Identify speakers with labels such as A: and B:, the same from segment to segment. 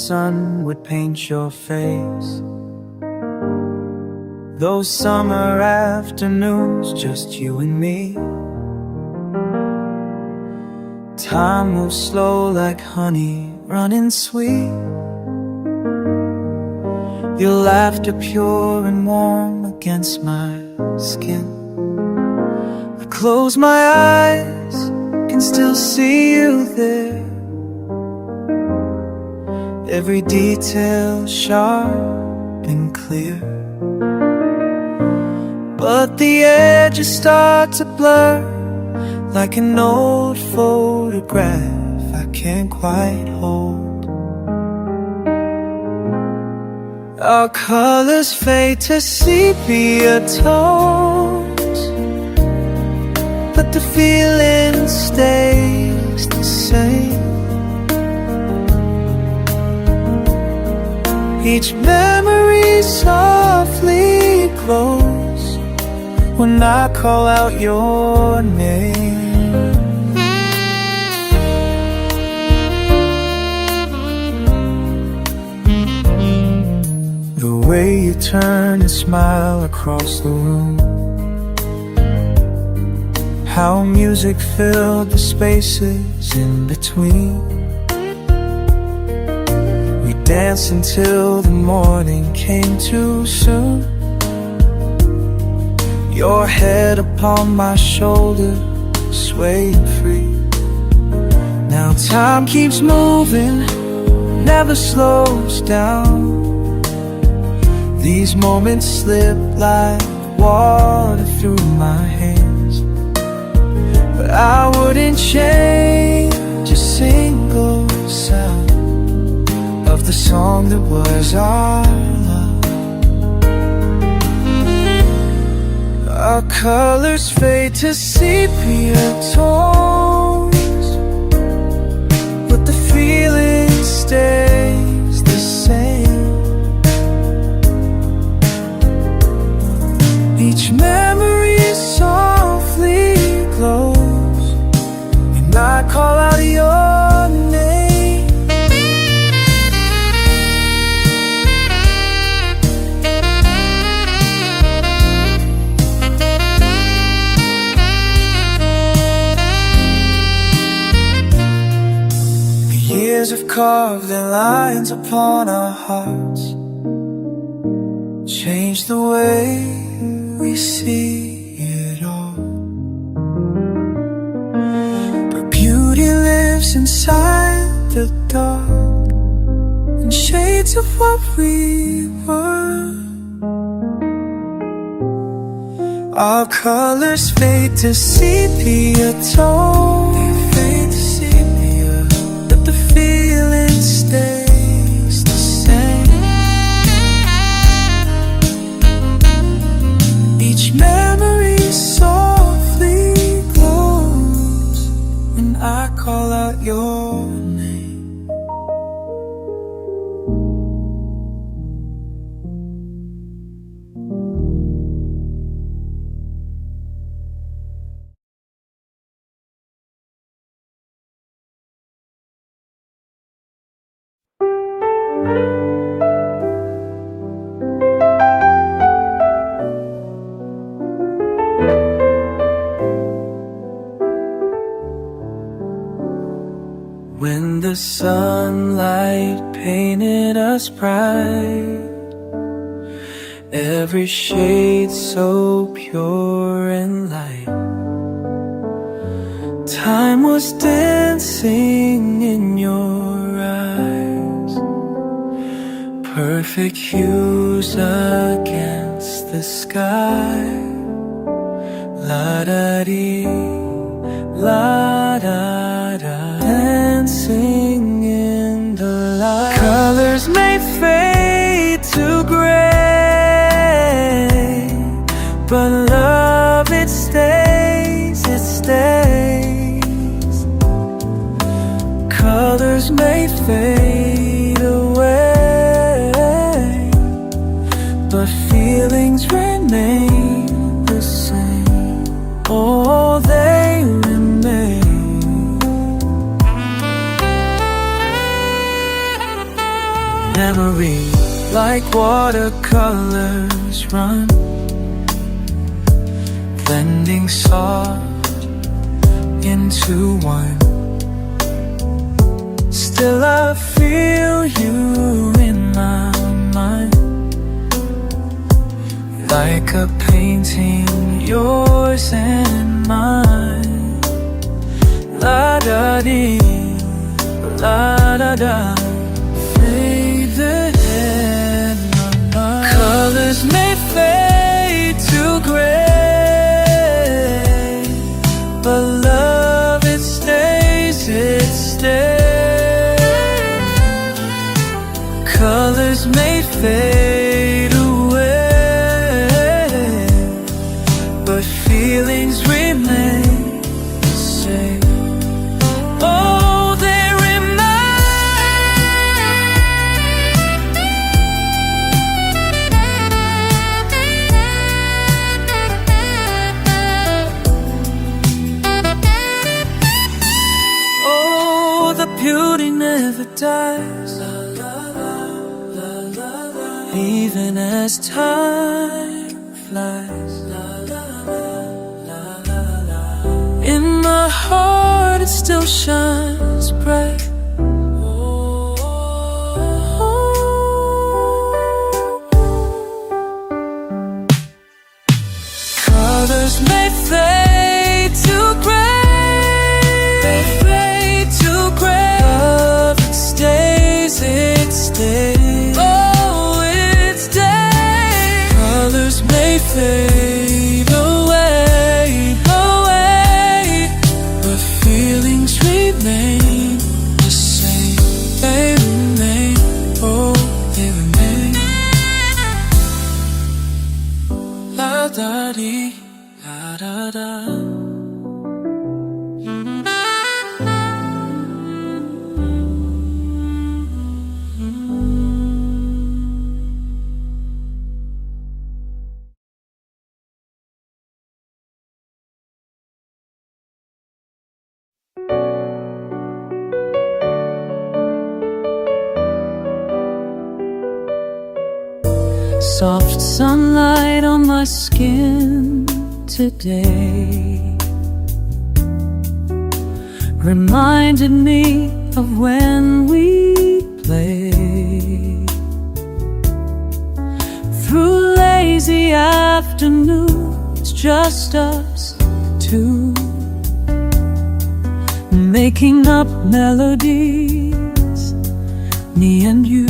A: sun would paint your face. Those summer afternoons, just you and me. Time moves slow like honey running sweet. Your laughter pure and warm against my skin. I close my eyes, can still see you there. Every detail sharp and clear. But the edges start to blur, like an old photograph I can't quite hold. Our colors fade to sepia tones, but the feeling stays the same. Each memory softly glows when I call out your name. The way you turn and smile across the room, how music filled the spaces in between. We danced until the morning came too soon. Your head upon my shoulder, swaying free. Now time keeps moving, never slows down. These moments slip like water through my hands, but I wouldn't change a single sound of the song that was our love. Our colors fade to sepia tones, but the feeling stays the same. Each memory softly glows, and I call out your name. The years have carved their lines upon our hearts, changed the way we see it all. But beauty lives inside the dark, in shades of what we were. Our colors fade to sepia tone, but the feeling stays the same. Each memory softly glows when I call out your name. When the sunlight painted us bright, every shade so pure and light, time was dancing in your eyes, perfect hues against the sky. La-da-dee, la-da-da, dancing in the light. Colors may fade to gray, but love, it stays, it stays. Colors may fade away, but feelings remain the same. Oh, they remain. Memory like watercolors run, blending soft into one. Still I feel you in my mind, like a painting, yours and mine. La-da-dee, la-da-da. Fade ahead, colors may fade to gray, but love, it stays, it stays. Colors may fade away, but feelings remain the same. Oh, they beauty never dies, even as time flies. In my heart it still shines bright. Colors may fade to gray, they fade to gray. Love, it stays, it stays. Oh, it stays. Colors may fade away, away, but feelings remain the same. They remain, oh, they remain. La-da-dee, la-da-da. Soft sunlight on my skin today reminded me of when we played through lazy afternoons, just us two, making up melodies, me and you.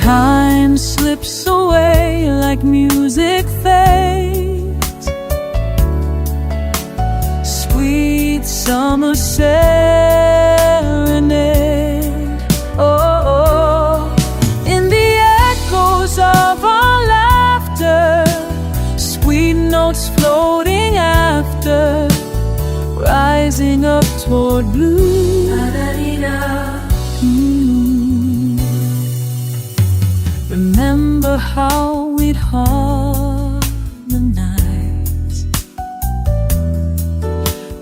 A: Time slips away like music fades, sweet summer serenade. Oh, oh, in the echoes of our laughter, sweet notes floating after, rising up toward blue. Remember how we'd harmonize,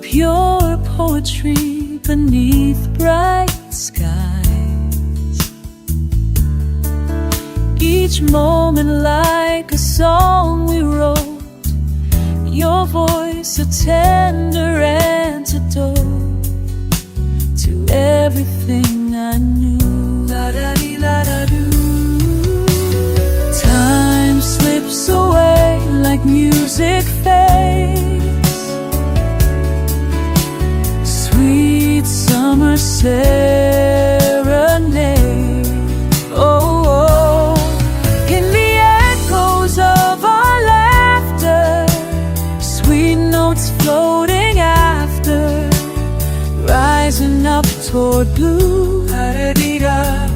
A: pure poetry beneath bright skies. Each moment like a song we wrote, your voice a tender antidote to everything I knew. La-da-dee-la-da-doo. Time slips away like music fades, sweet summer serenade. Oh, oh, in the echoes of our laughter, sweet notes floating after, rising up toward blue. La-da-dee-da.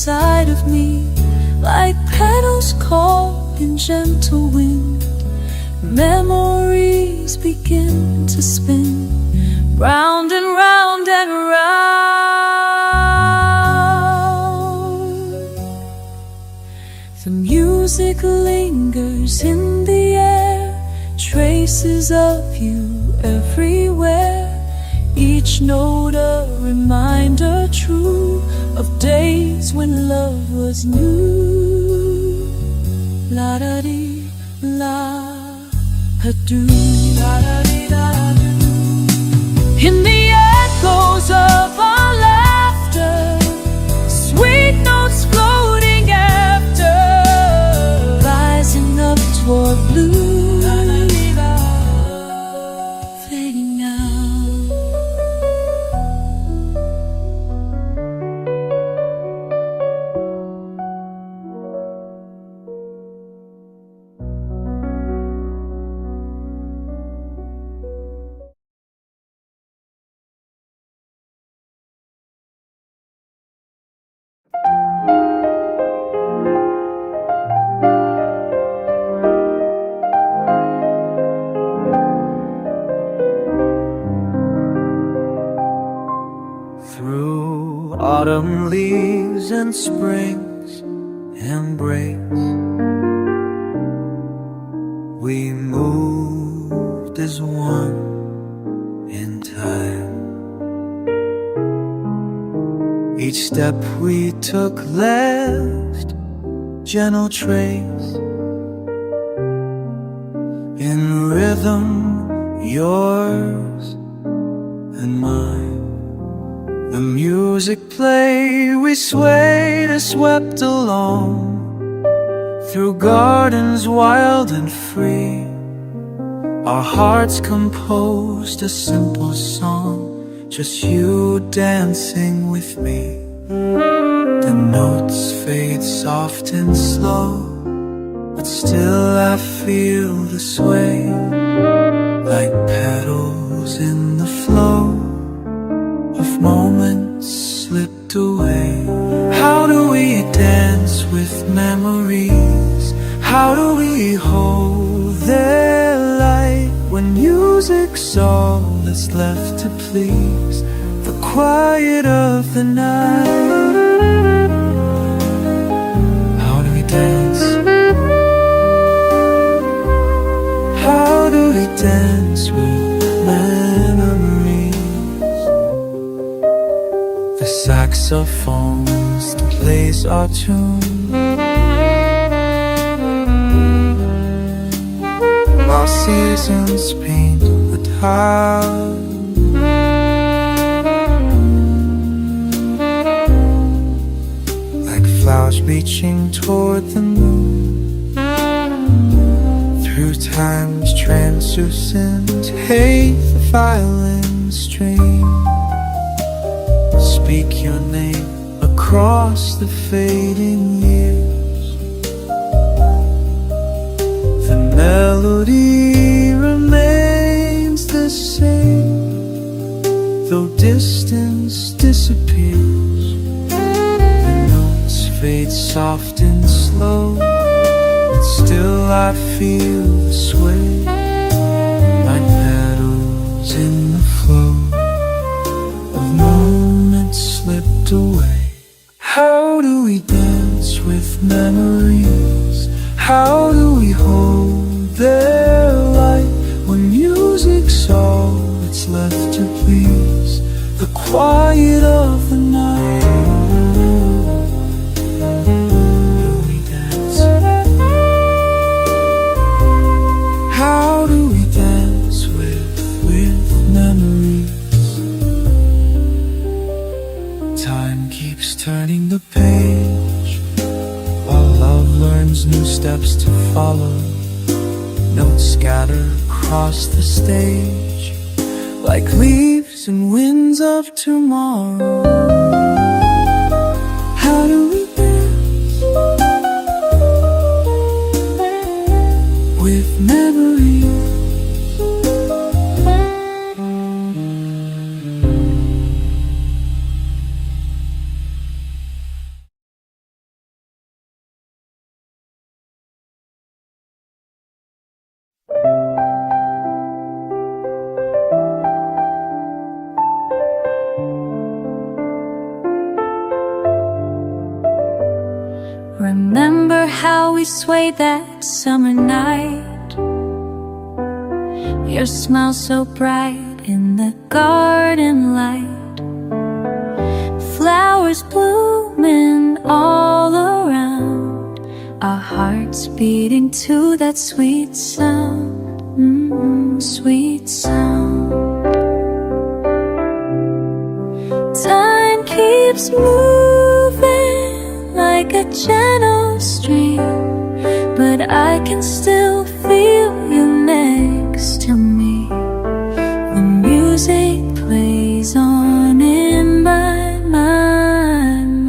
A: inside of me, like petals caught in gentle wind. Memories begin to spin round and round and round. The music lingers in the air, traces of you everywhere. Each note a reminder true of days when love was new. La da dee, la do, la da dee da do. In the echoes of our laughter, sweet notes floating after, rising up toward blue, la da dee da, fading out. Through autumn leaves and spring's embrace, we moved as one in time. Each step we took left gentle trace in rhythm, yours and mine. The music played, we swayed and swept along through gardens wild and free. Our hearts composed a simple song, just you dancing with me. The notes fade soft and slow, but still I feel the sway, like petals in the flow of moments slipped away. How do we dance with memories? How do we hold their light when music's all that's left to please the quiet of the night? How do we dance? How do we dance with memories? The saxophones that plays our tune, while seasons paint the town. Like flowers reaching toward the moon, through time's translucent haze, the violin string. Speak your name across the fading years. The melody remains the same, though distance disappears. The notes fade soft and slow, but still I feel the sway, like petals in the flow of moments slipped away. How do we dance with memories? How do we hold their light when music's all that's left to please the quiet of the night? Do we dance? How do we dance with memories? Time keeps turning the page, while love learns new steps to follow. Notes scatter across the stage, like leaves and winds of tomorrow. How do we dance with memories? sway that summer night. Your smile so bright in the garden light. Flowers blooming all around, our hearts beating to that sweet sound. Sweet sound. Time keeps moving like a gentle stream, but I can still feel you next to me. The music plays on in my mind.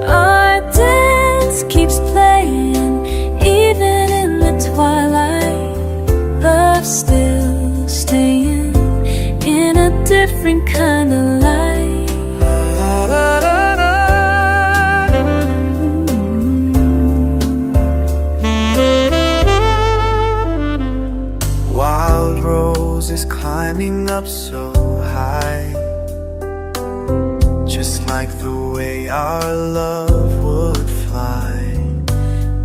A: Our dance keeps playing even in the twilight. Love still staying in a different kind of light.
B: Wild roses climbing up so high, just like the way our love would fly.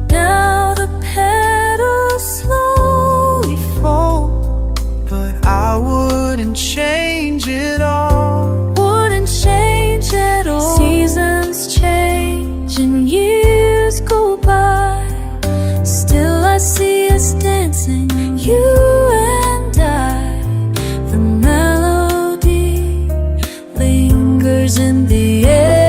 A: Now the petals slowly fall,
B: but I wouldn't change it all.
A: Wouldn't change at all. Seasons change and years go by, still I see us dancing, you and I. The melody lingers in the air.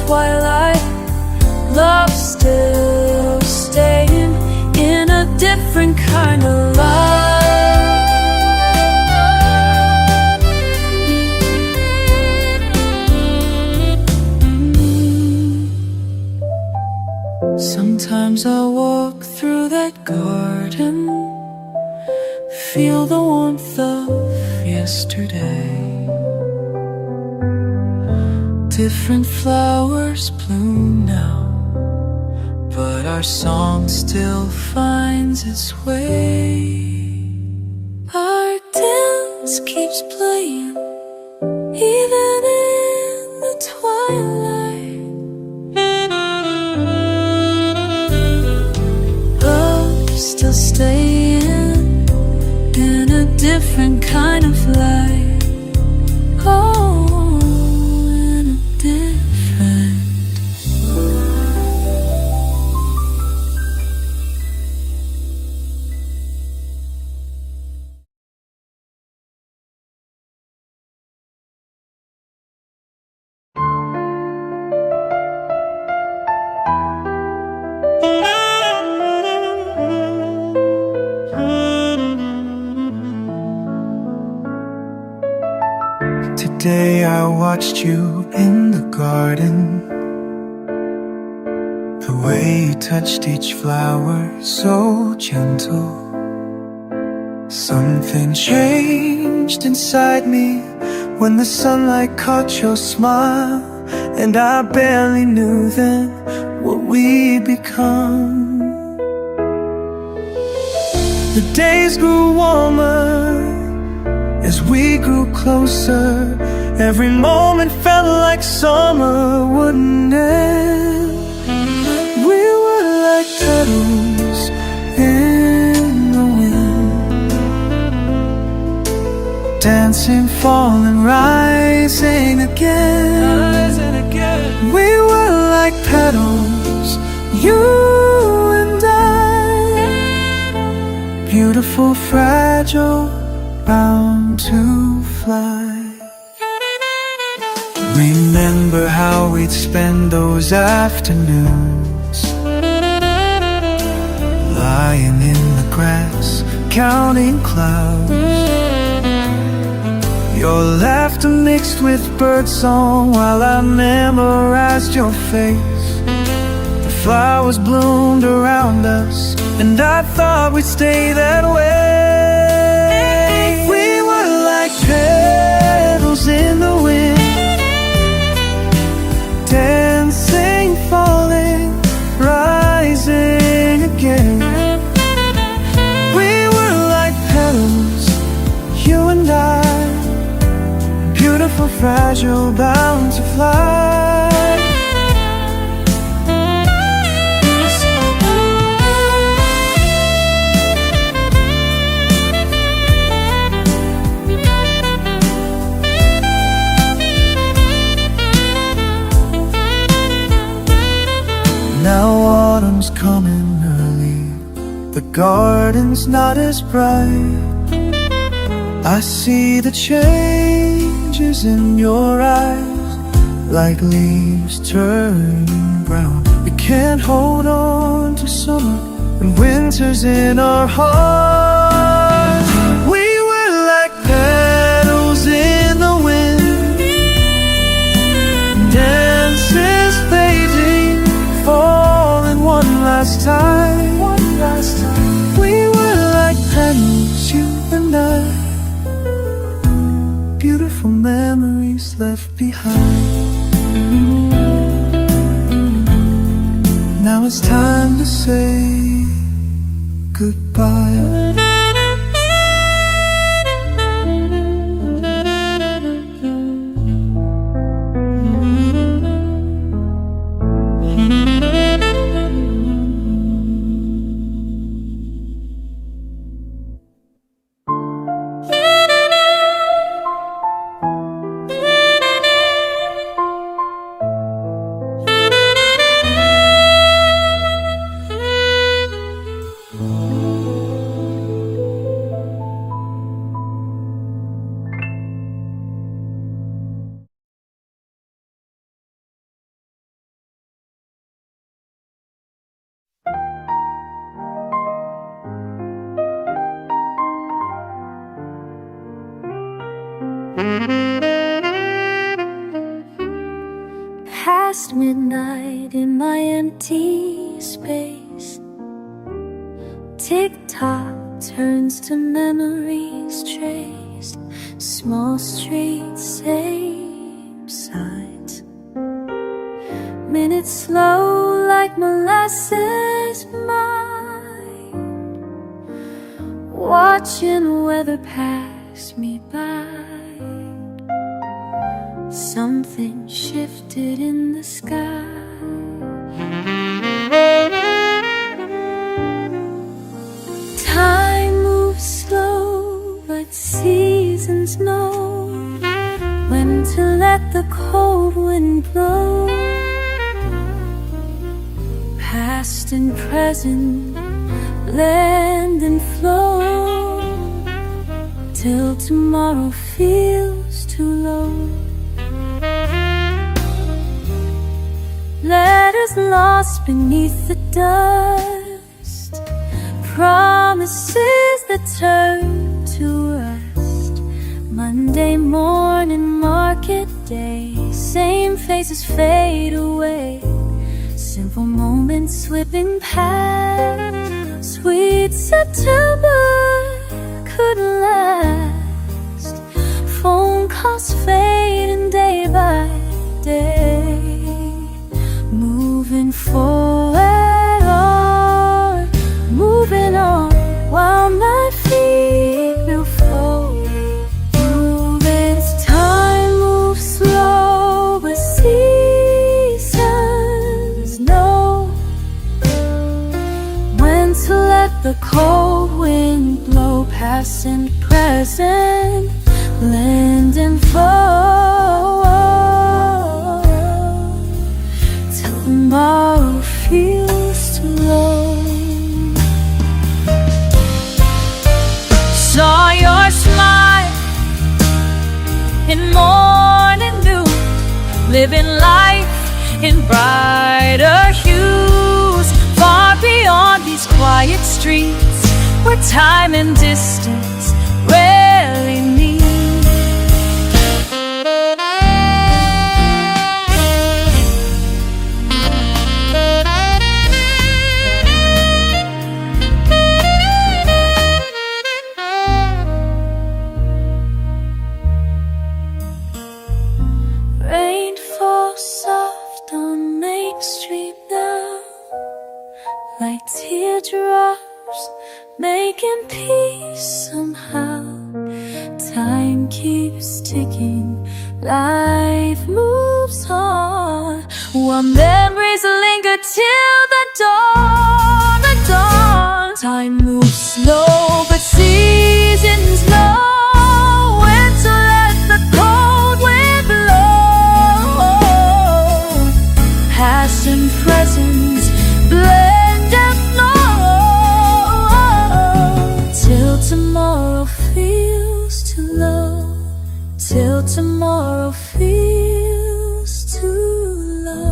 A: Twilight, love still staying in a different kind of light. Sometimes I walk through that garden, feel the warmth of yesterday. Different flowers bloom now, but our song still finds its way. Our dance keeps playing even in the twilight. Love still staying in a different kind of light. Oh,
B: Today I watched you in the garden, the way you touched each flower so gentle. Something changed inside me when the sunlight caught your smile, and I barely knew then what we'd become. The days grew warmer as we grew closer. Every moment felt like summer wouldn't end. We were like petals in the wind, dancing, falling, rising again. We were like petals, you and I, beautiful, fragile, bound to fly. Remember how we'd spend those afternoons, lying in the grass, counting clouds. Your laughter mixed with birdsong while I memorized your face. The flowers bloomed around us, and I thought we'd stay that way. We were like petals in the wind, dancing, falling, rising again. We were like petals, you and I, beautiful, fragile, bound to fly. Now autumn's coming early, the garden's not as bright. I see the changes in your eyes, like leaves turning brown. We can't hold on to summer, and winter's in our hearts. We were like petals in the wind, dances fading, falling one last time. We were like petals, you and I, beautiful memories left behind. Now it's time to say goodbye.
C: Past midnight in my empty space, tick-tock turns to memories traced. Small streets, same sights, minutes slow like molasses mind, watching weather pass me by. Something shifted in the sky. Time moves slow, but seasons know when to let the cold wind blow. Past and present blend and flow till tomorrow feels too low. Letters lost beneath the dust, promises that turn to rust. Monday morning, market day, same faces fade away. Simple moments slipping past. Sweet September couldn't last. Phone calls fading day by day. Moving forward or moving on while my feet will float. Moving as time moves slow, but seasons know when to let the cold wind blow. Past and present blend and flow. Tomorrow feels too low. Saw your smile in morning dew, living life in brighter hues, far beyond these quiet streets where time and distance rarely meet. soft on Main Street now, like teardrops making peace somehow. Time keeps ticking, life moves on, while memories linger till the dawn, the dawn. Time moves slow, but seasons know when to let the cold wind blow. Past and present blend and know, till tomorrow feels too low, till tomorrow feels too low.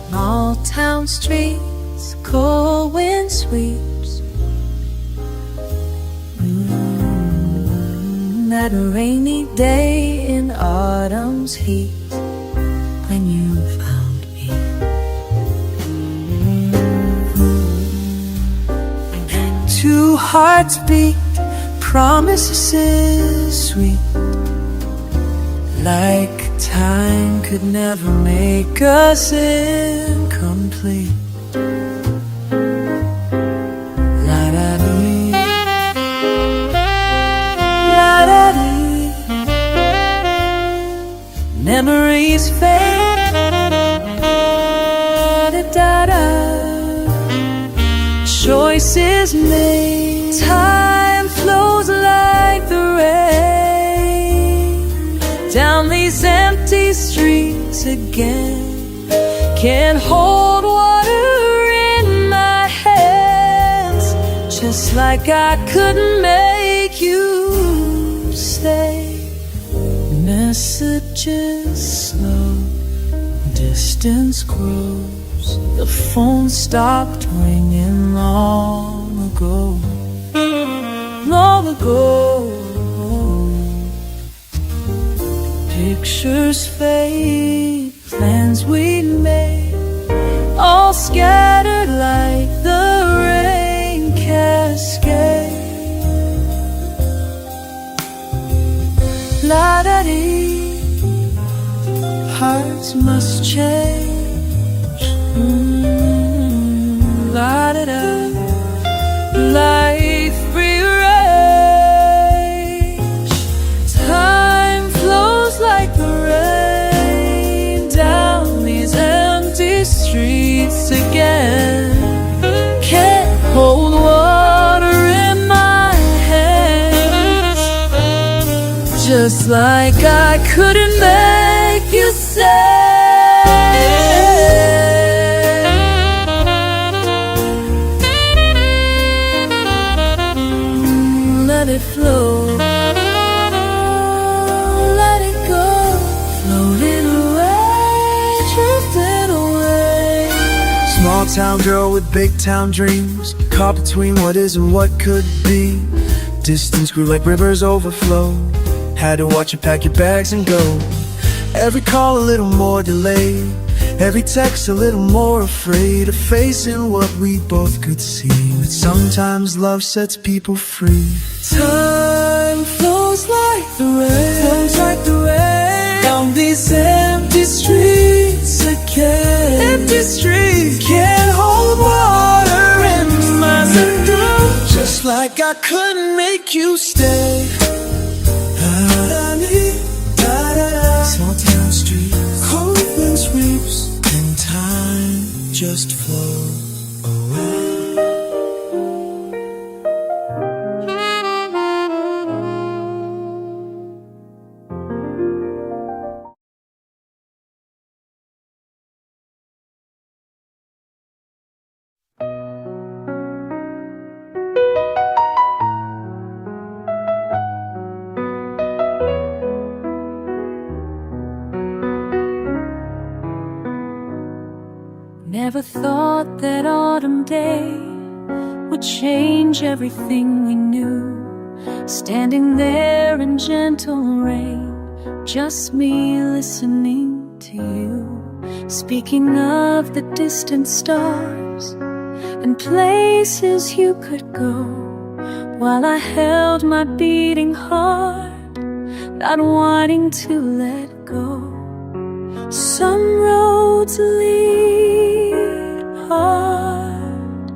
C: Small town streets, cold wind sweeps. That rainy day in autumn's heat, when you found me.
B: Two hearts beat, promises sweet, like time could never make us incomplete. La-da-dee, la-da-dee. Memories fade, da-da-da. Choices made, time flows like the rain down these empty streets again. Can't hold water in my hands, just like I couldn't make you stay. Messages slow, distance grows. The phone stopped ringing long ago, long ago. Pictures fade, plans we made, all scattered like the rain cascade. La-da-dee, hearts must change. La-da-da, life rearrange. Time flows like the rain down these empty streets again. Can't hold water in my hands, just like I couldn't make you say. Let it flow, let it go, floating away, drifting away. Small town girl with big town dreams, caught between what is and what could be. Distance grew like rivers overflow, had to watch you pack your bags and go. Every call a little more delayed, every text a little more afraid of facing what we both could see. But sometimes love sets people free. Time flows like the rain, flows like the rain down these empty streets again. Empty streets can't hold water in my soul, just like I couldn't make you stay. Small town streets, cold wind sweeps, and time just flows away.
C: Never thought that autumn day would change everything we knew. standing there in gentle rain, just me listening to you, speaking of the distant stars and places you could go, while I held my beating heart, not wanting to let go. Some roads lead hard,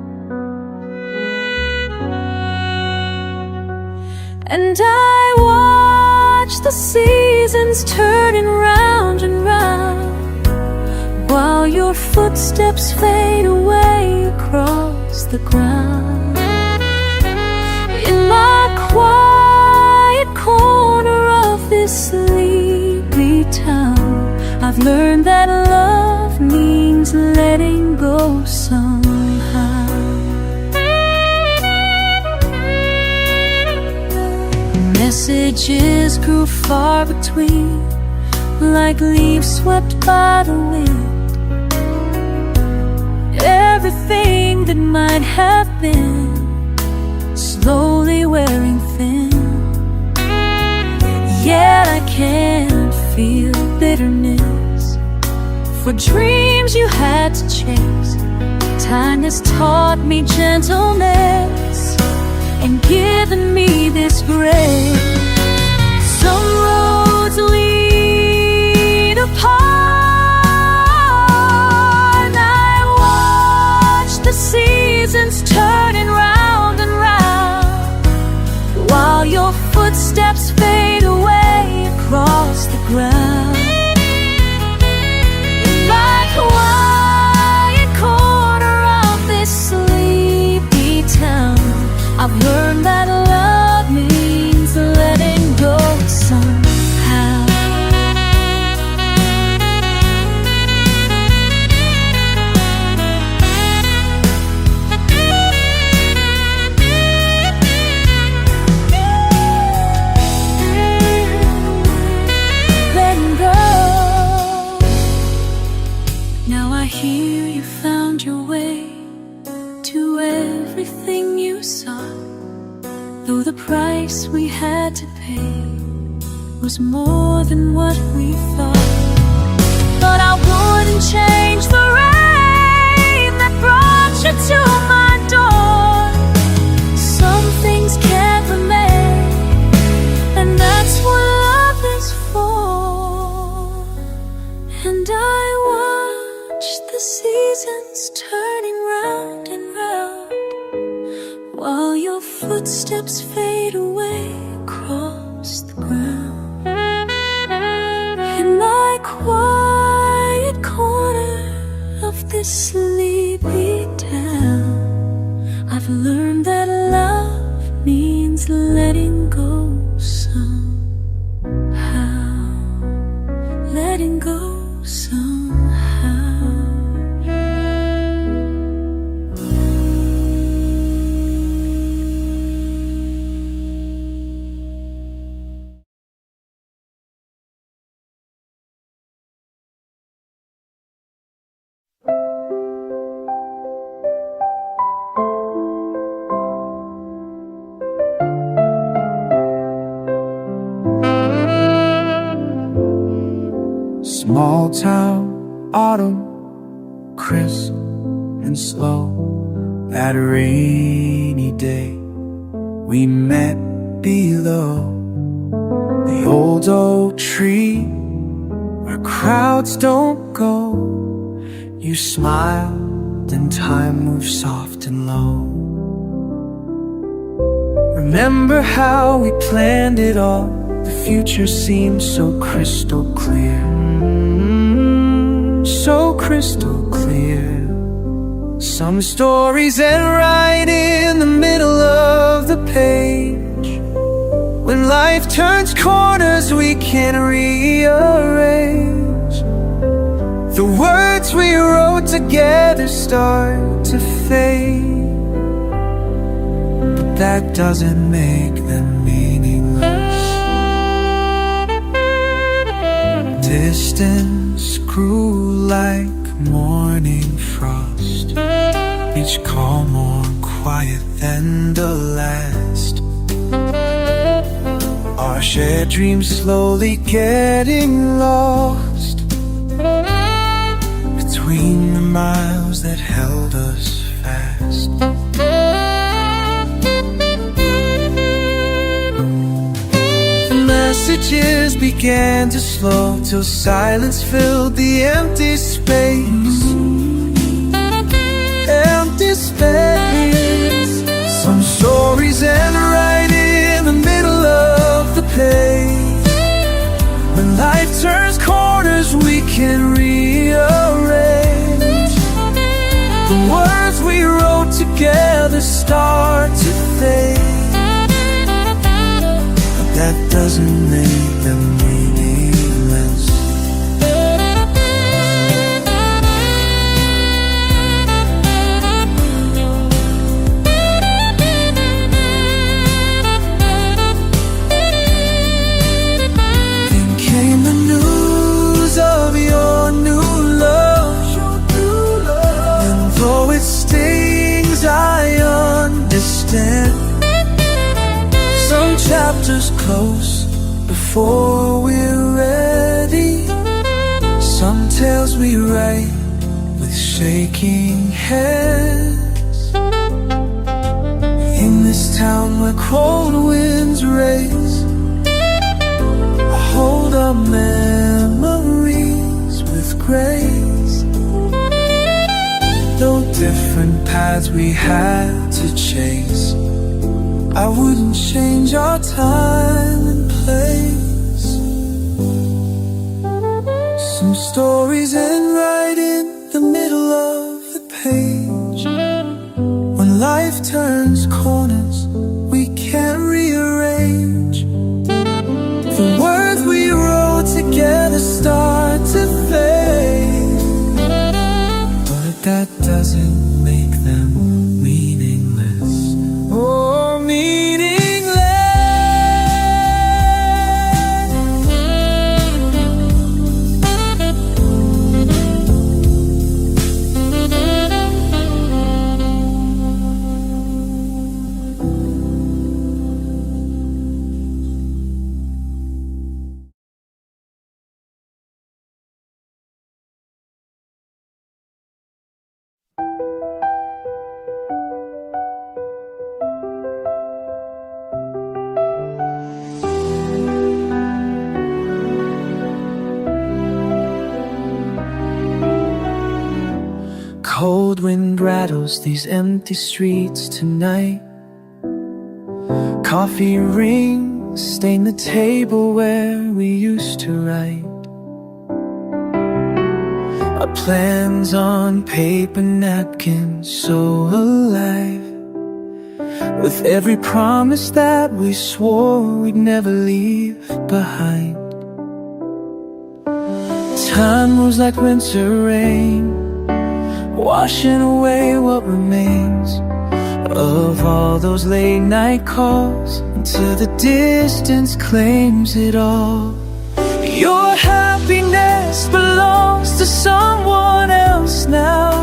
C: and I watch the seasons turning round and round, while your footsteps fade away across the ground. In my quiet corner of this sleepy town, I've learned that love means letting go somehow. Messages grew far between, like leaves swept by the wind. Everything that might have been, slowly wearing thin. Yet I can't feel bitterness for dreams you had to chase. Time has taught me gentleness and given me this grace. Some roads lead apart, I watch the seasons turning round and round, while your footsteps fade away across the ground. In my quiet corner of this sleepy town, I've learned that love means letting go somehow. Letting go. Now I hear you found your way to everything you sought, though the price we had to pay was more than what we thought. But I wouldn't change the rain that brought you to my door. Some things can't remain, and that's what love is for. And I watch the seasons turning round and round, while your footsteps fade away across the ground. In my quiet corner of this sleepy town, I've learned that love means letting go somehow. Letting go somehow.
A: Small town, autumn, crisp and slow. That rainy day we met below the old oak tree where crowds don't go. You smiled and time moved soft and low. Remember how we planned it all? The future seemed so crystal clear, so crystal clear. Some stories end right in the middle of the page. When life turns corners we can rearrange. The words we wrote together start to fade, but that doesn't make them meaningless. Distance grew like morning frost, each call more quiet than the last. shared dreams slowly getting lost between the miles that held us fast. The messages began to slow till silence filled the empty space. Empty space. Some stories end right in the middle of the page. When life turns corners, we can rearrange. The words we wrote together start to fade, but that doesn't make them meaningless. Then came the news of your new love, and though it stings, I understand. Some chapters close before we're ready. Some tales we write with shaking hands. In this town where cold winds race, I hold our memories with grace. Though different paths we had to chase, I wouldn't change our time and place. Some stories end right in the middle of the page. When life turns corners, we can't rearrange. The words we wrote together start to fade, but that doesn't make them meaningless. Oh, meaningless. Cold wind rattles these empty streets tonight. Coffee rings stain the table where we used to write. Our plans on paper napkins so alive, with every promise that we swore we'd never leave behind. Time moves like winter rain, washing away what remains of all those late night calls, until the distance claims it all. Your happiness belongs to someone else now.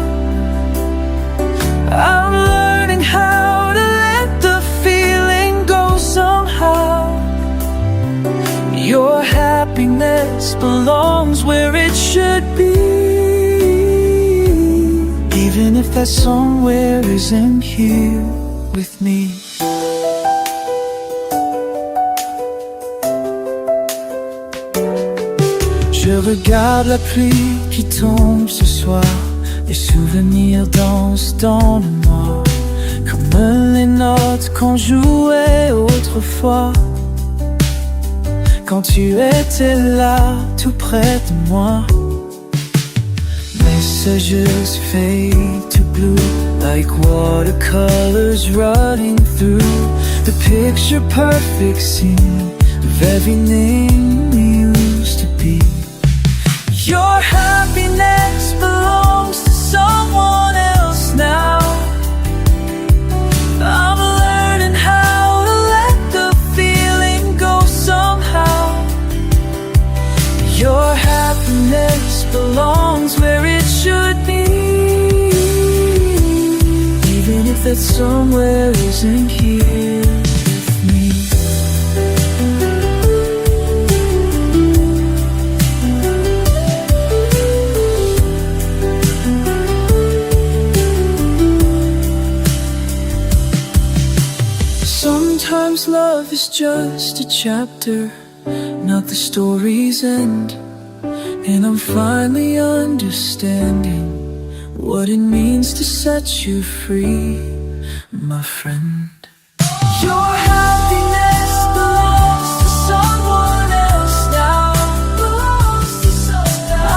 A: I'm learning how to let the feeling go somehow. Your happiness belongs where it should be, even if that somewhere isn't here with me. Je regarde la pluie qui tombe ce soir, les souvenirs dansent dans le noir, comme les notes qu'on jouait autrefois, quand tu étais là tout près de moi. Messages fade to blue like watercolors running through the picture perfect scene of everything we used to be. Your happiness belongs to someone else now. I'm learning how to let the feeling go somehow. Your happiness belongs where it should be, even if that somewhere isn't here with me.
B: love is just a chapter, not the story's end. And I'm finally understanding what it means to set you free, my friend. Your happiness belongs to someone else now.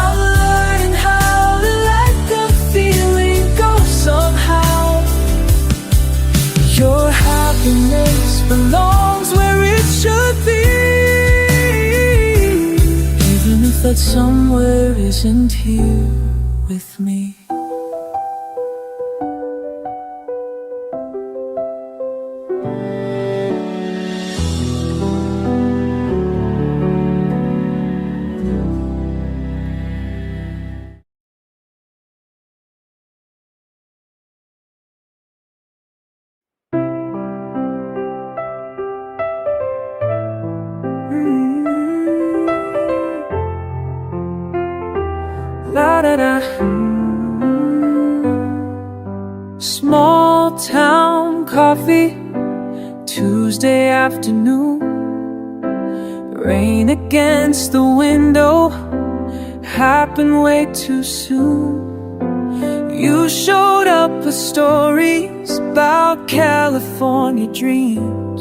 B: I'm learning how to let the feeling go somehow. Your happiness belongs where it should be, even if that somewhere isn't here with me. Small town coffee, Tuesday afternoon. Rain against the window, happened way too soon. You showed up with stories about California dreams.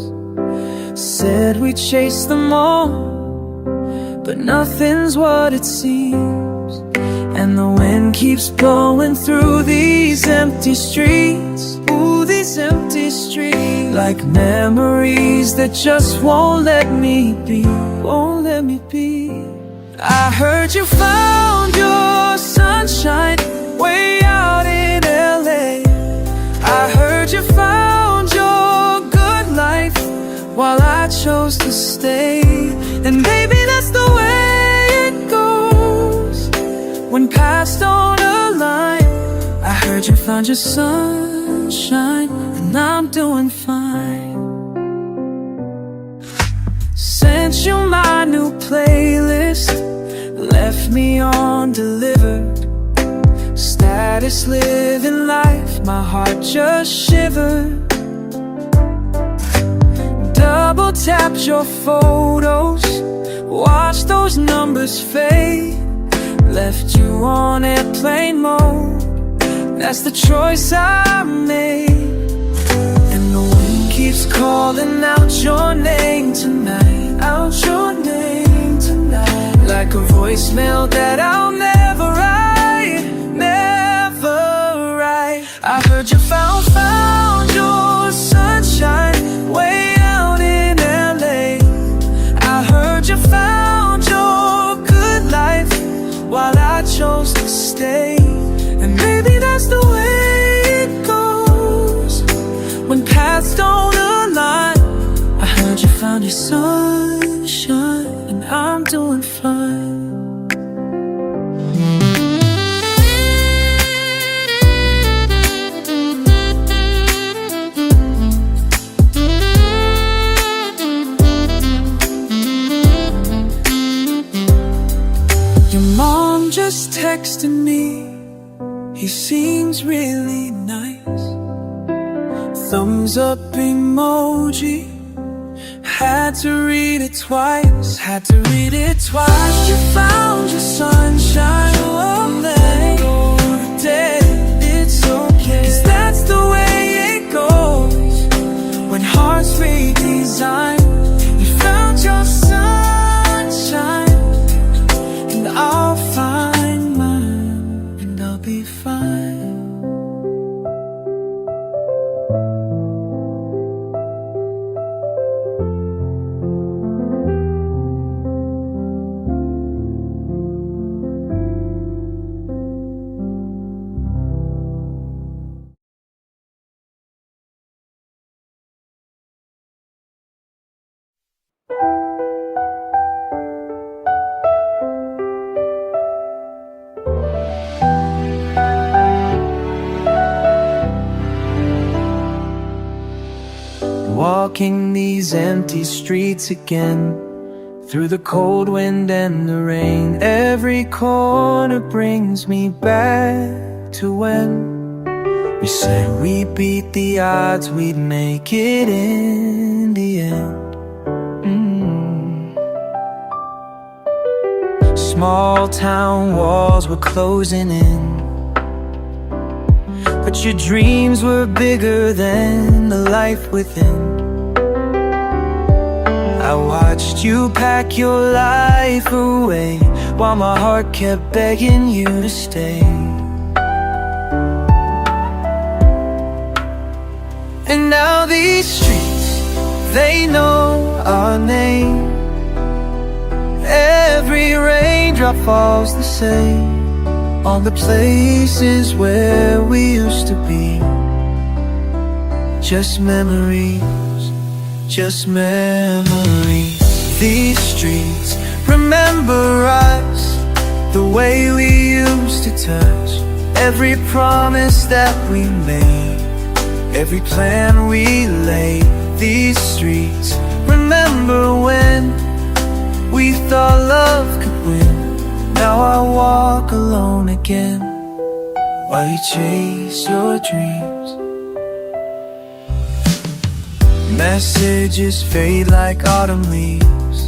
B: Said we'd chase them all, but nothing's what it seems. And the wind keeps blowing through these empty streets. Ooh, these empty streets, like memories that just won't let me be, won't let me be. I heard you found your sunshine way out in LA. I heard you found your good life while I chose to stay. And maybe that's the way it goes when paths don't align. I heard you found your sunshine, and I'm doing fine. Sent you my new playlist, left me undelivered. Status living life, my heart just shivered. Double tapped your photos, watched those numbers fade. Left you on airplane mode, that's the choice I made. And the wind keeps calling out your name tonight, out your name tonight, like a voicemail that I'll never write, never write. I heard you found your sunshine way out in LA. I heard you found your good life while I chose to stay. And maybe that's the way it goes when paths don't align. I heard you found your sunshine, and I'm doing fine. Your mom just texted me, he seems really nice. Thumbs up emoji, had to read it twice, had to read it twice. You found your sunshine, oh, let go today, it's okay. 'Cause that's the way it goes when hearts redesign. You found your sunshine, and I'll find mine, and I'll be fine. Walking these empty streets again, through the cold wind and the rain. Every corner brings me back to when we said we beat the odds, we'd make it in the end.
A: small town walls were closing in, but your dreams were bigger than the life within. I watched you pack your life away, while my heart kept begging you to stay. And now these streets, they know our name. Every raindrop falls the same on the places where we used to be. Just memories, just memories. These streets remember us, the way we used to touch. Every promise that we made, every plan we laid. These streets remember when we thought love could win. Now I walk alone again, while you chase your dreams. Messages fade like autumn leaves,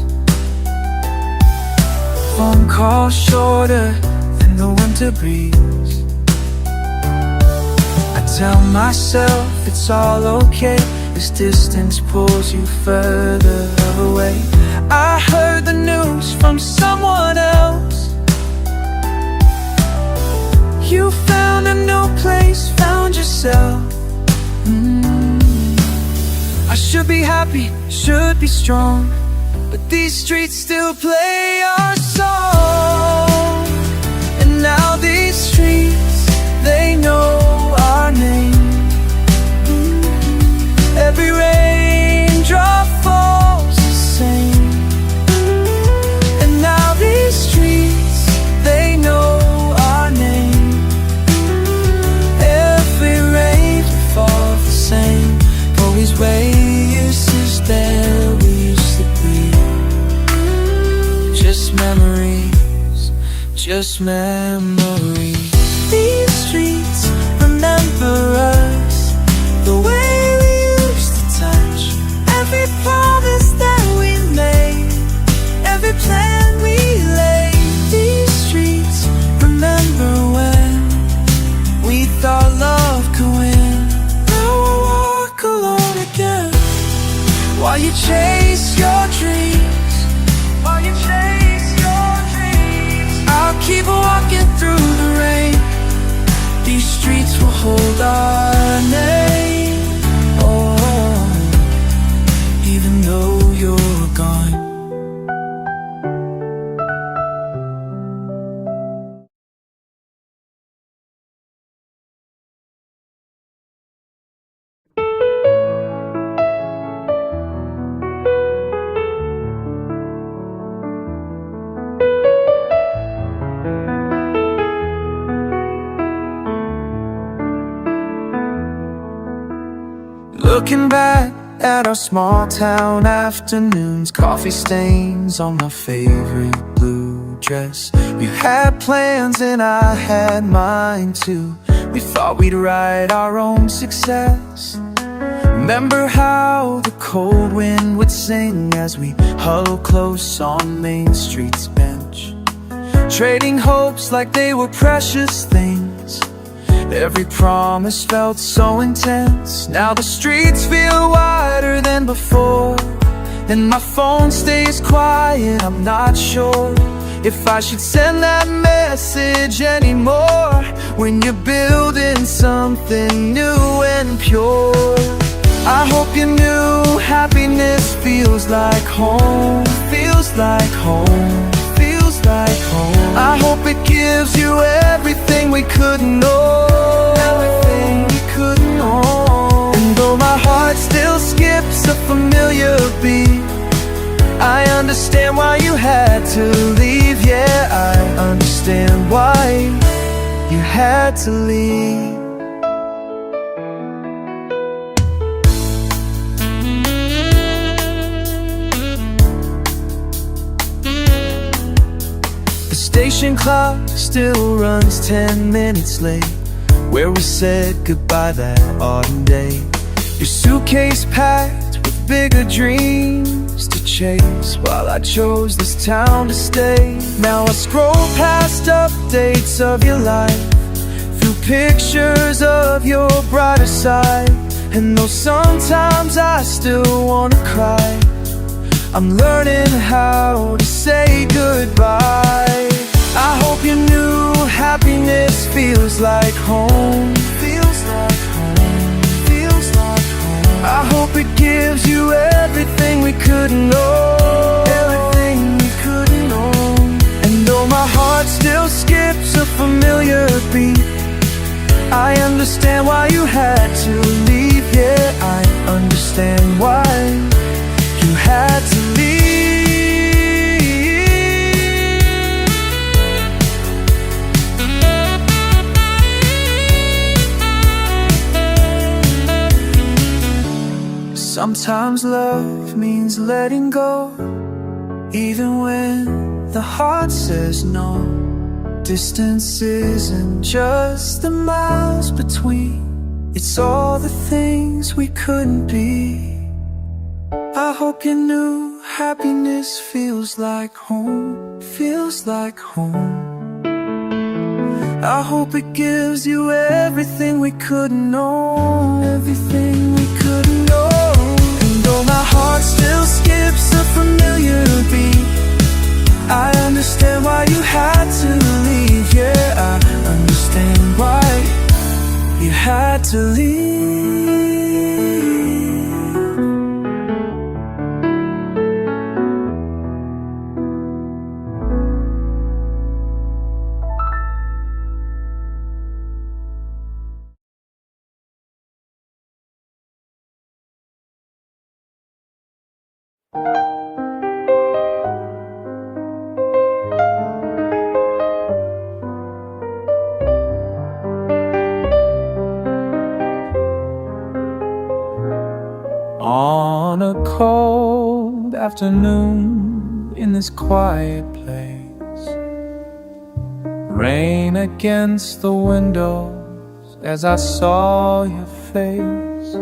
A: phone calls shorter than the winter breeze. I tell myself it's all okay, this distance pulls you further away. I heard the news from someone else. You found a new place, found yourself. I should be happy, should be strong, but these streets still play our song. And now these streets, they know our name. Every raindrop falls the same. And now these streets, they know our name. Every raindrop falls the same. Always places that we used to be. Just memories, just memories. These streets remember us, the way we used to touch. Every promise that we made, every plan we laid. These streets remember when we thought love could win. Now I walk alone again, while you chase your dreams, while you chase your dreams. I'll keep walking through the rain. These streets will hold our name. Oh, even though you're gone. Looking back at our small town afternoons, coffee stains on my favorite blue dress. We had plans and I had mine too. We thought we'd write our own success. Remember how the cold wind would sing as we huddled close on Main Street's bench, trading hopes like they were precious things. Every promise felt so intense. Now the streets feel wider than before, and my phone stays quiet. I'm not sure if I should send that message anymore, when you're building something new and pure. I hope your new happiness feels like home, feels like home, feels like home. I hope it gives you everything we couldn't know, everything we couldn't know. And though my heart still skips a familiar beat, I understand why you had to leave. Yeah, I understand why you had to leave. The station clock still runs 10 minutes late, where we said goodbye that autumn day. Your suitcase packed with bigger dreams dreams to chase while I chose this town to stay. Now I scroll past updates of your life, through pictures of your brighter side. And though sometimes I still wanna cry, I'm learning how to say goodbye. I hope your new happiness feels like home. Feels like home. Feels like home. I hope it gives you everything we couldn't know. Everything we couldn't own. And though my heart still skips a familiar beat, I understand why you had to leave. Yeah, I understand why you had to leave. Sometimes love means letting go, even when the heart says no. Distance isn't just the miles between, it's all the things we couldn't be. I hope your new happiness feels like home. Feels like home. I hope it gives you everything we couldn't know. Everything we couldn't know. And though my heart still skips a familiar beat, I understand why you had to leave. Yeah, I understand why you had to leave. On a cold afternoon in this quiet place, rain against the windows as I saw your face.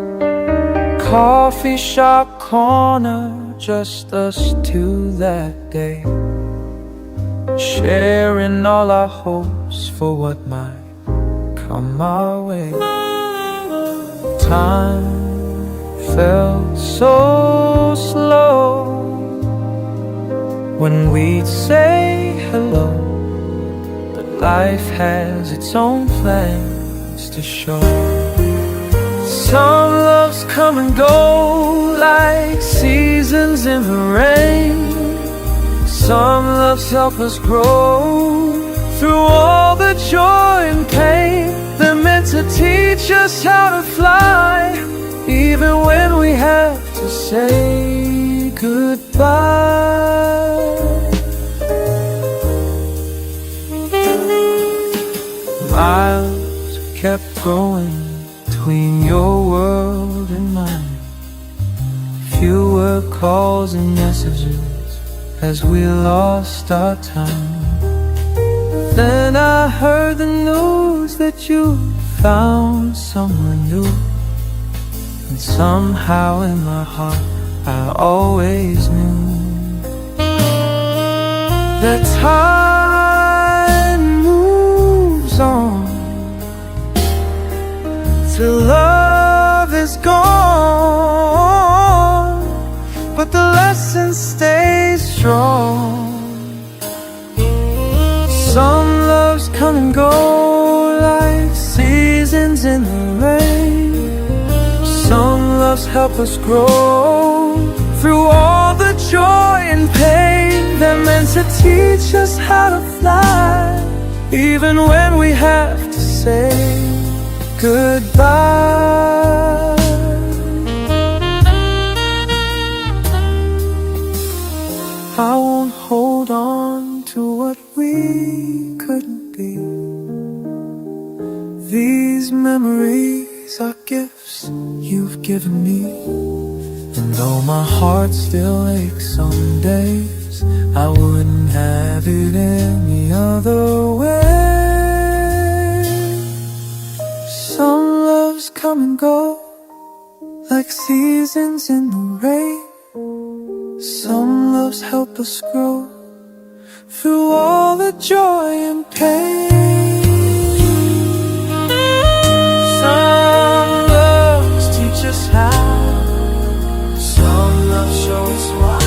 A: Coffee shop corner, just us two that day, sharing all our hopes for what might come our way. Time felt so slow when we'd say hello, but life has its own plans to show. Some loves come and go like seasons in the rain. Some loves help us grow through all the joy and pain. They're meant to teach us how to fly, even when we have to say goodbye. Miles kept growing between your world and mine. Fewer calls and messages as we lost our time. Then I heard the news that you found someone new. And somehow in my heart I always knew that time moves on till love is gone, but the lesson stays strong. Some loves come and go like seasons in the rain. Some loves help us grow through all the joy and pain. They're meant to teach us how to fly, even when we have to say goodbye. I won't hold on to what we couldn't be. These memories are gifts you've given me. And though my heart still aches some days, I wouldn't have it any other way. Some loves come and go like seasons in the rain. Some loves help us grow through all the joy and pain. Some loves teach us how, some loves show us why.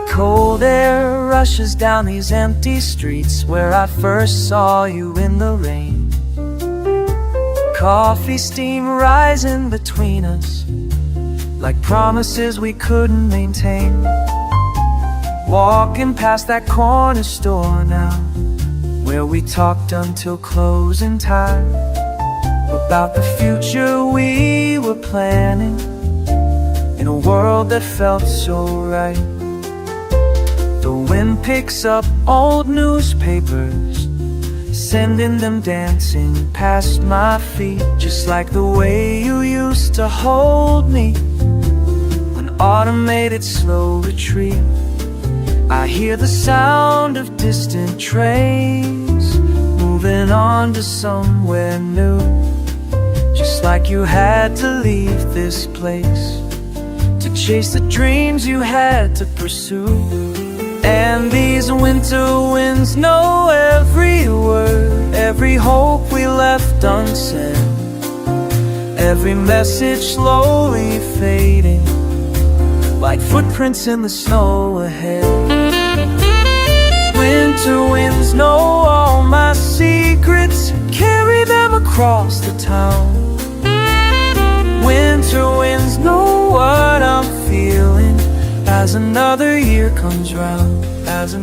A: Cold air rushes down these empty streets where I first saw you in the rain. Coffee steam rising between us like promises we couldn't maintain. Walking past that corner store now where we talked until closing time about the future we were planning in a world that felt so right. The wind picks up old newspapers, sending them dancing past my feet, just like the way you used to hold me. An automated slow retreat. I hear the sound of distant trains moving on to somewhere new, just like you had to leave this place to chase the dreams you had to pursue. And these winter winds know every word, every hope we left unsaid, every message slowly fading like footprints in the snow ahead. Winter winds know all my secrets, carry them across the town. Winter winds know what I'm feeling as another year comes round, as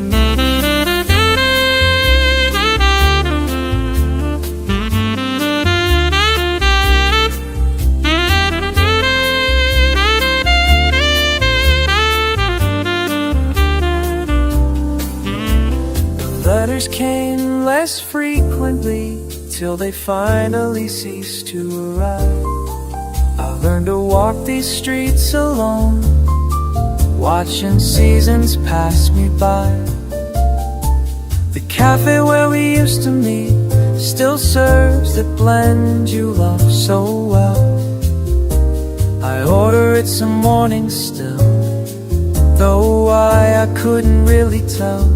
A: letters came less frequently till they finally ceased to arrive. I learned to walk these streets alone, watching seasons pass me by. The cafe where we used to meet still serves the blend you love so well. I order it some morning still, though why I couldn't really tell.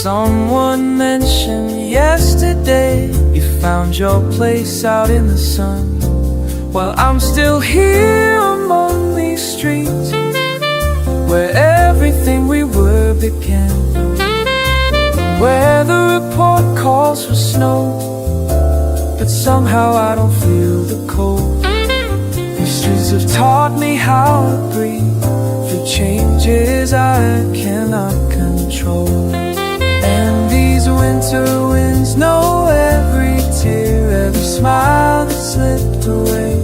A: Someone mentioned yesterday you found your place out in the sun. Well, I'm still here among these streets where everything we were began, where the report calls for snow, but somehow I don't feel the cold. These streets have taught me how to breathe through changes I cannot control. And these winter winds know every tear, every smile that slipped away,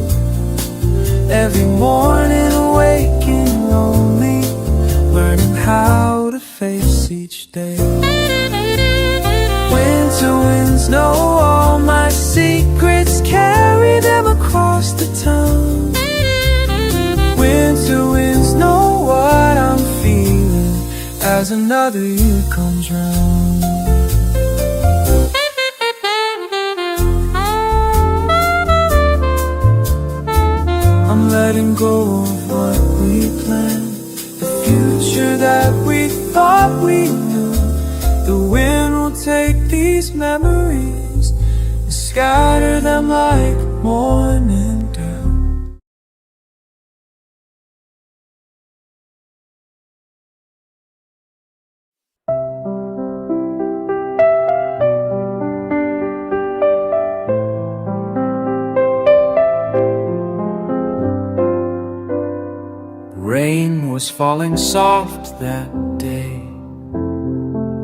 A: every morning awaking lonely, learning how to face each day. Winter winds know all my secrets, carry them across the town. Winter winds know what I'm feeling as another year comes round. I'm letting go of what we planned, the future that we thought we knew. The wind will take these memories and scatter them like morning dew. was falling soft that day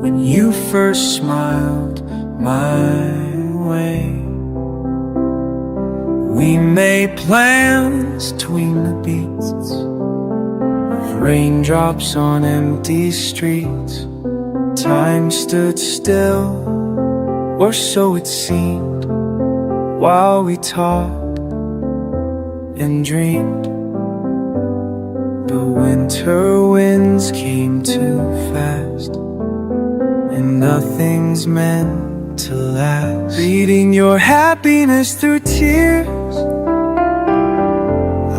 A: when you first smiled my way. We made plans between the beats, raindrops on empty streets. Time stood still, or so it seemed, while we talked and dreamed. The winter winds came too fast, and nothing's meant to last. Reading your happiness through tears,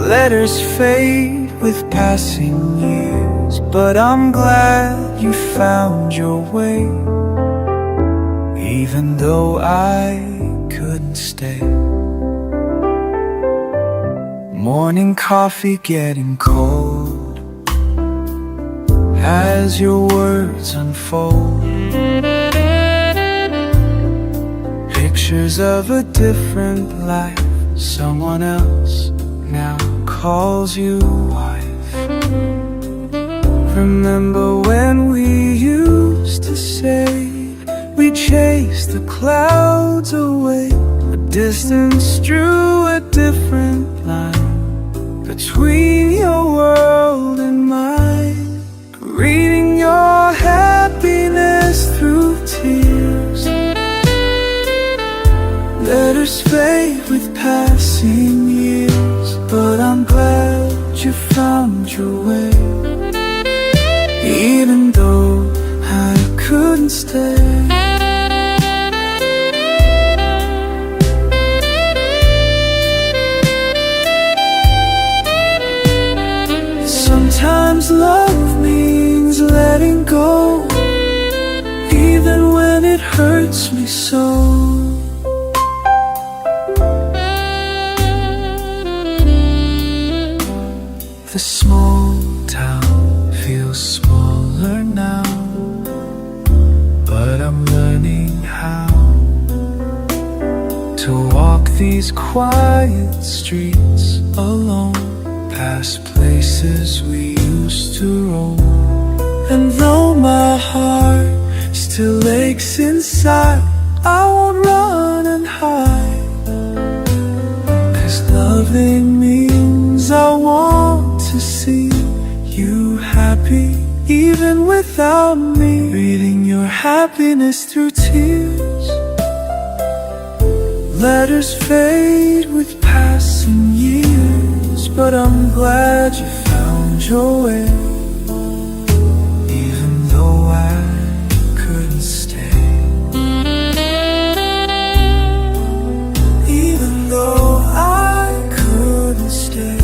A: letters fade with passing years, but I'm glad you found your way, even though I couldn't stay. Morning coffee getting cold as your words unfold. Pictures of a different life, someone else now calls you wife. Remember when we used to say we chased the clouds away? A distance drew a different line between your world and mine. Reading your happiness through tears, letters fade with passing years, but I'm glad you found your way, even though I couldn't stay. Sometimes love means letting go, even when it hurts me so. The small town feels smaller now, but I'm learning how to walk these quiet streets alone, past places we used to roam. And though my heart still aches inside, I won't run and hide, 'cause loving means I want to see you happy, even without me. Reading your happiness through tears, letters fade with passing years, but I'm glad you found your way, even though I couldn't stay. Even though I couldn't stay.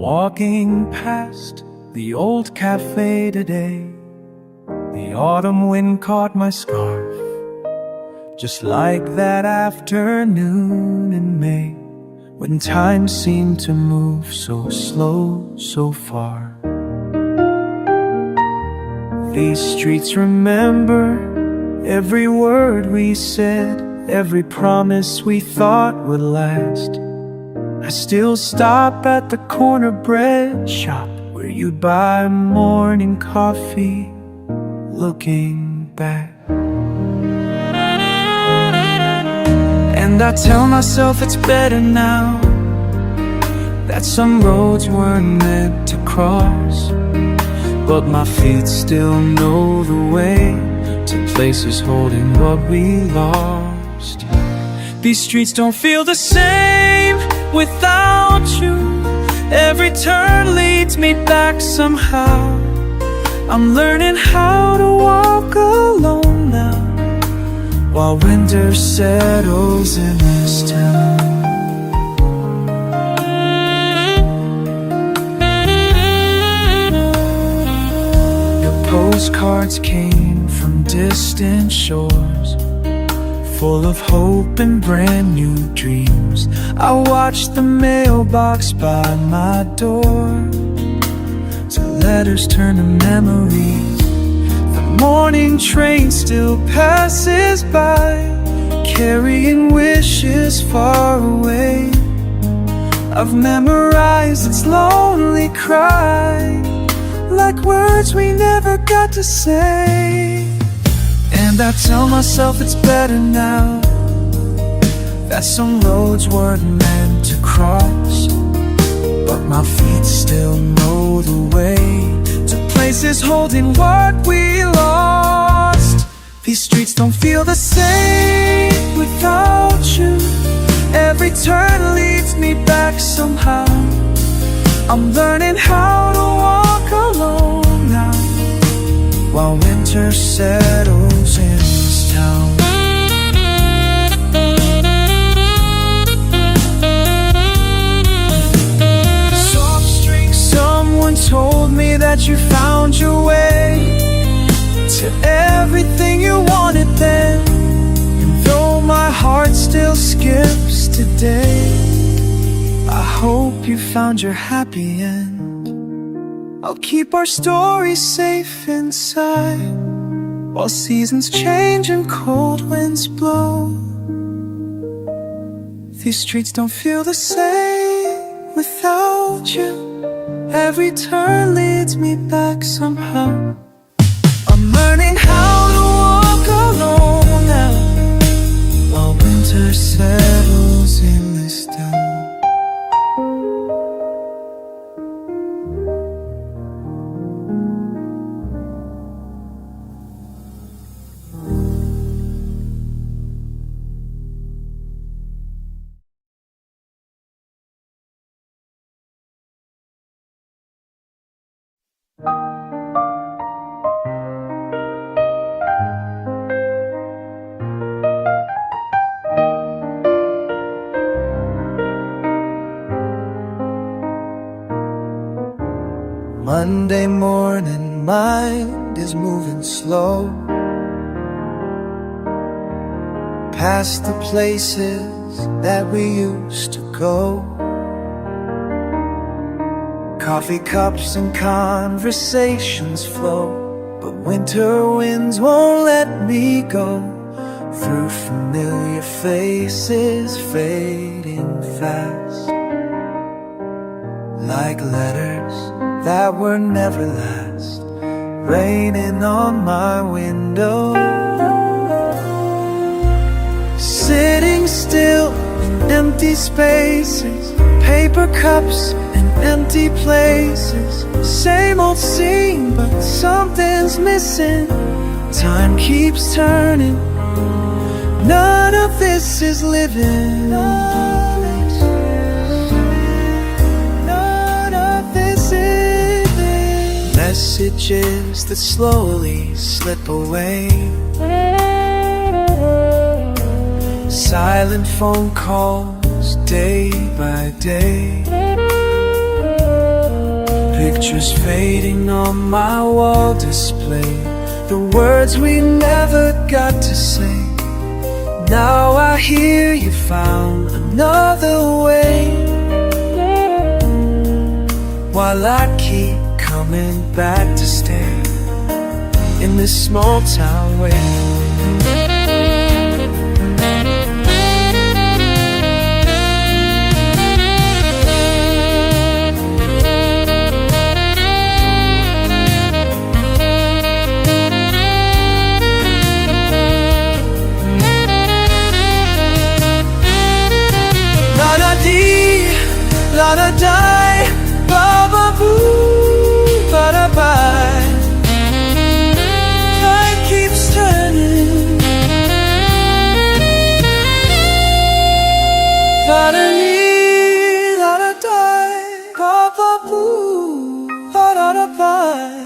A: Walking past the old cafe today, the autumn wind caught my scarf, just like that afternoon in May, when time seemed to move so slow, so far. These streets remember every word we said, every promise we thought would last. I still stop at the corner bread shop where you'd buy morning coffee, looking back. And I tell myself it's better now, that some roads weren't meant to cross, but my feet still know the way to places holding what we lost. These streets don't feel the same without you. Every turn leads me back somehow. I'm learning how to walk alone now, while winter settles in this town. Your postcards came from distant shores, full of hope and brand new dreams. I watched the mailbox by my door, till letters turn to memories. The morning train still passes by, carrying wishes far away. I've memorized its lonely cry, like words we never got to say. And I tell myself it's better now, that some roads weren't meant to cross, but my feet still know the way to places holding what we lost. These streets don't feel the same without you. Every turn leads me back somehow. I'm learning how to walk alone now, while winter settles in this town. Soft string, someone told me that you found your way to everything you wanted then. And though my heart still skips today, I hope you found your happy end. I'll keep our stories safe inside, while seasons change and cold winds blow. These streets don't feel the same without you. Every turn leads me back somehow. I'm learning how to walk alone now, while winter settles in this town. Monday morning, mind is moving slow, past the places that we used to go. Coffee cups and conversations flow, but winter winds won't let me go. Through familiar faces fading fast, like letters that were never last, raining on my window. Sitting still in empty spaces, paper cups and empty places. Same old scene, but something's missing. Time keeps turning, none of this is living. Messages that slowly slip away, silent phone calls day by day. Pictures fading on my wall display, the words we never got to say. Now I hear you found another way, while I keep coming back to stay in this small town way. La da dee, la da die, ba ba boo, ba da bye. Time keeps turning, la da dee, la da die, ba ba boo, ba da da bye.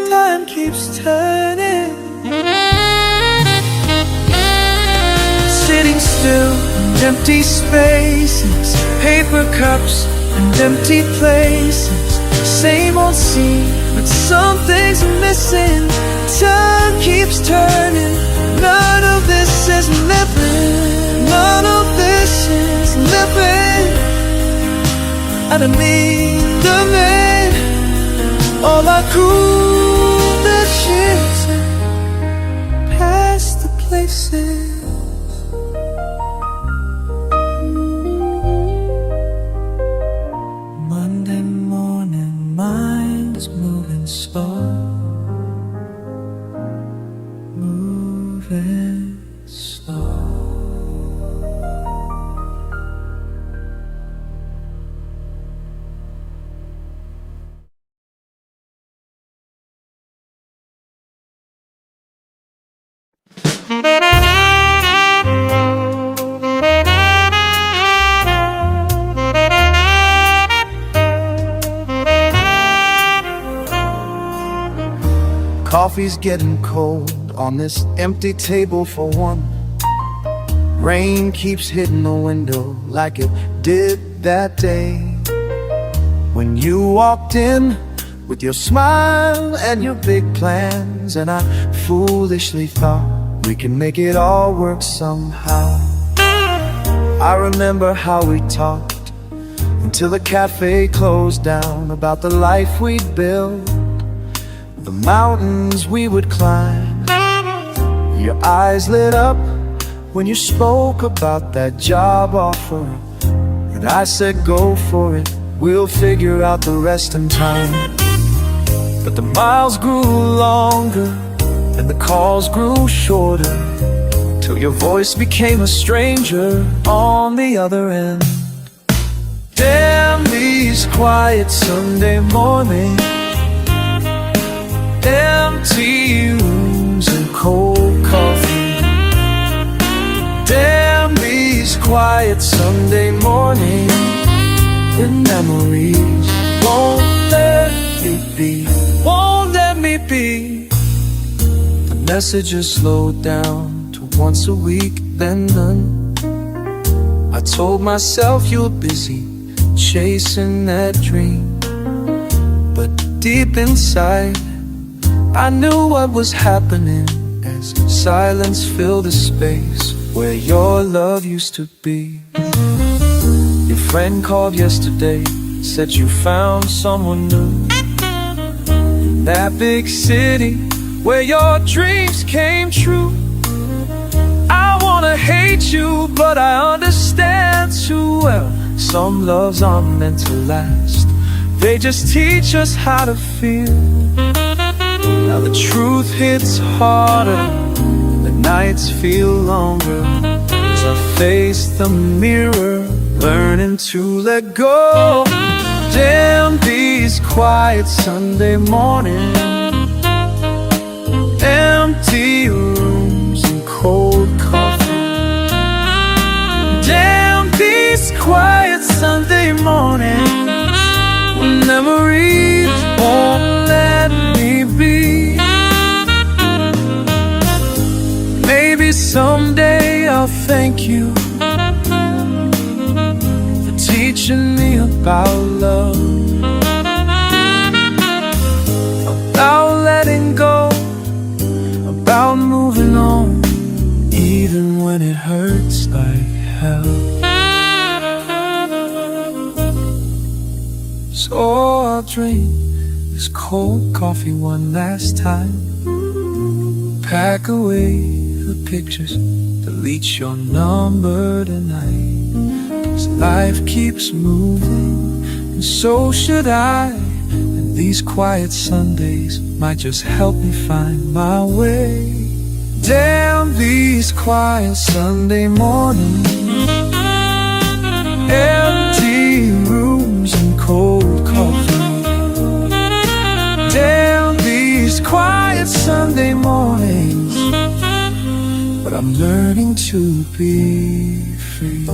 A: Time keeps turning. still and empty spaces, paper cups and empty places. Same old scene, but something's missing. Time keeps turning. None of this is living. None of this is living. I don't need the man. All I cool the ships past the places. Monday morning, mind's moving slow. Moving slow. Coffee's getting cold on this empty table for one. Rain keeps hitting the window like it did that day when you walked in with your smile and your big plans, and I foolishly thought we can make it all work somehow. I remember how we talked until the cafe closed down, about the life we'd build, the mountains we would climb. Your eyes lit up when you spoke about that job offer, and I said go for it, we'll figure out the rest in time. But the miles grew longer and the calls grew shorter, till your voice became a stranger on the other end. Damn these quiet Sunday mornings, empty rooms and cold coffee. Damn these quiet Sunday mornings, and memories won't let me be, won't let me be. The messages slowed down to once a week, then none. I told myself you were busy chasing that dream, but deep inside I knew what was happening as silence filled the space where your love used to be. Your friend called yesterday, said you found someone new in that big city where your dreams came true. I wanna hate you, but I understand too well. Some loves aren't meant to last, they just teach us how to feel. Now the truth hits harder, the nights feel longer, as I face the mirror, learning to let go. Damn these quiet Sunday mornings, empty rooms and cold coffee. Damn these quiet Sunday mornings, memories won't let me be. Maybe someday I'll thank you for teaching me about love, about letting go, about moving on, even when it hurts like hell. So I'll drink this cold coffee one last time, pack away the pictures, delete your number tonight. 'Cause life keeps moving, and so should I, and these quiet Sundays might just help me find my way. Damn these quiet Sunday mornings, empty rooms and cold coffee. Damn these quiet Sunday mornings, but I'm learning to be free.